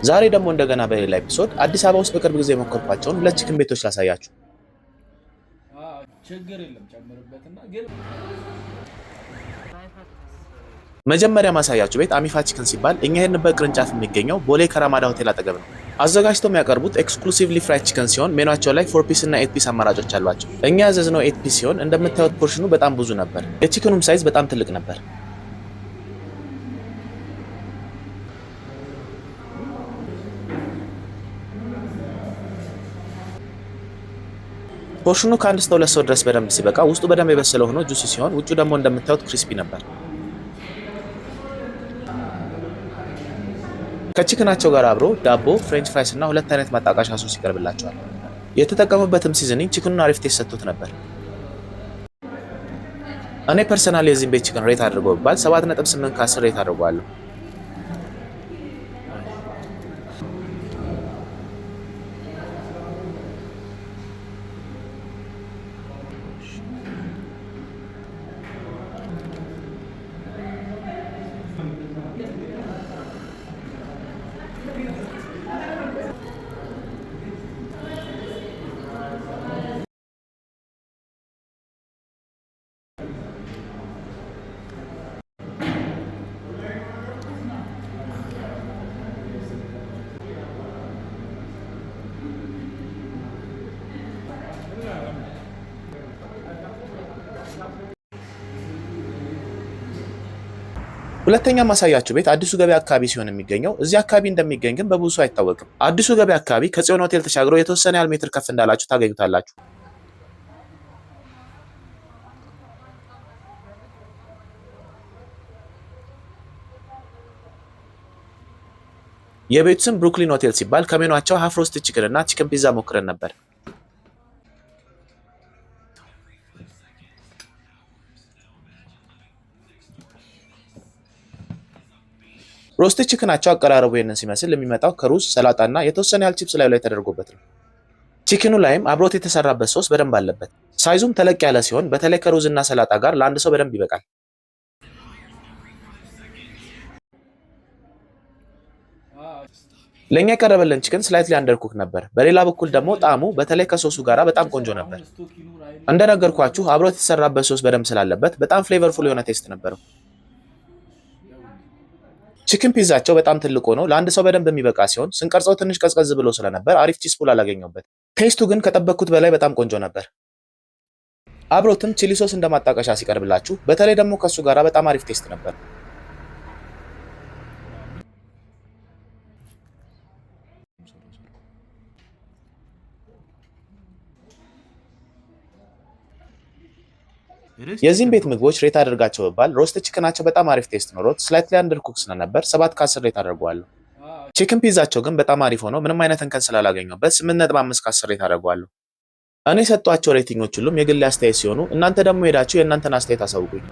ዛሬ ደግሞ እንደገና በሌላ ኤፒሶድ አዲስ አበባ ውስጥ በቅርብ ጊዜ የሞከርኳቸውን ሁለት ቺክን ቤቶች ላሳያችሁ። መጀመሪያ ማሳያችሁ ቤት አሚፋ ቺክን ሲባል እኛ የሄድንበት ቅርንጫፍ የሚገኘው ቦሌ ከራማዳ ሆቴል አጠገብ ነው። አዘጋጅተው የሚያቀርቡት ኤክስክሉሲቭሊ ፍራይድ ቺክን ሲሆን ሜኗቸው ላይ 4 ፒስ እና 8 ፒስ አማራጮች አሏቸው። እኛ ያዘዝነው 8 ፒስ ሲሆን እንደምታዩት ፖርሽኑ በጣም ብዙ ነበር። የቺክኑም ሳይዝ በጣም ትልቅ ነበር። ፖርሽኑ ከአንድ እስከ 2 ሰው ድረስ በደንብ ሲበቃ ውስጡ በደንብ የበሰለ ሆኖ ጁሲ ሲሆን ውጩ ደግሞ እንደምታዩት ክሪስፒ ነበር። ከቺክናቸው ጋር አብሮ ዳቦ፣ ፍሬንች ፍራይስ እና ሁለት አይነት ማጣቃሻ ሶስ ይቀርብላቸዋል። የተጠቀሙበትም ሲዝኒንግ ቺክኑን አሪፍ ቴስት ሰጥቶት ነበር። እኔ ፐርሰናሊ የዚህን ቤት ቺክን ሬት አድርገው ቢባል 7.8 ከ10 ሬት አድርገዋለሁ። ሁለተኛ ማሳያችሁ ቤት አዲሱ ገበያ አካባቢ ሲሆን የሚገኘው እዚህ አካባቢ እንደሚገኝ ግን በብዙ ሰው አይታወቅም። አዲሱ ገበያ አካባቢ ከጽዮን ሆቴል ተሻግሮ የተወሰነ ያህል ሜትር ከፍ እንዳላችሁ ታገኙታላችሁ። የቤቱ ስም ብሩክሊን ሆቴል ሲባል ከሜኗቸው ሃፍ ሮስት ቺክን እና ቺክን ፒዛ ሞክረን ነበር። ሮስት ቺክናቸው አቀራረቡ ይሄንን ሲመስል የሚመጣው ከሩዝ ሰላጣና የተወሰነ ያህል ቺፕስ ላይ ተደርጎበት ነው። ቺክኑ ላይም አብሮት የተሰራበት ሶስ በደንብ አለበት። ሳይዙም ተለቅ ያለ ሲሆን በተለይ ከሩዝ እና ሰላጣ ጋር ለአንድ ሰው በደንብ ይበቃል። ለኛ የቀረበልን ቺክን ስላይትሊ አንደርኩክ ነበር። በሌላ በኩል ደግሞ ጣዕሙ በተለይ ከሶሱ ጋራ በጣም ቆንጆ ነበር። እንደነገርኳችሁ አብሮት የተሰራበት ሶስ በደንብ ስላለበት በጣም ፍሌቨርፉል የሆነ ቴስት ነበረው። ቺክን ፒዛቸው በጣም ትልቅ ሆኖ ለአንድ ሰው በደንብ የሚበቃ ሲሆን ስንቀርጸው ትንሽ ቀዝቀዝ ብሎ ስለነበር አሪፍ ቺስ ፑል አላገኘሁበት። ቴስቱ ግን ከጠበቅኩት በላይ በጣም ቆንጆ ነበር። አብሮትም ቺሊ ሶስ እንደማጣቀሻ ሲቀርብላችሁ በተለይ ደግሞ ከሱ ጋራ በጣም አሪፍ ቴስት ነበር። የዚህም ቤት ምግቦች ሬት አድርጋቸው ባል ሮስት ቺክናቸው በጣም አሪፍ ቴስት ኖሮት ስላይትሊ አንደር ኩክ ስለነበር 7 ከ10 ሬት አድርገዋለሁ። ቺክን ፒዛቸው ግን በጣም አሪፍ ሆኖ ምንም አይነት እንከን ስላላገኘሁበት 8.5 ከ10 ሬት አድርገዋለሁ። እኔ የሰጧቸው ሬቲንጎች ሁሉም የግል አስተያየት ሲሆኑ እናንተ ደግሞ ሄዳችሁ የእናንተን አስተያየት አሳውቁኝ።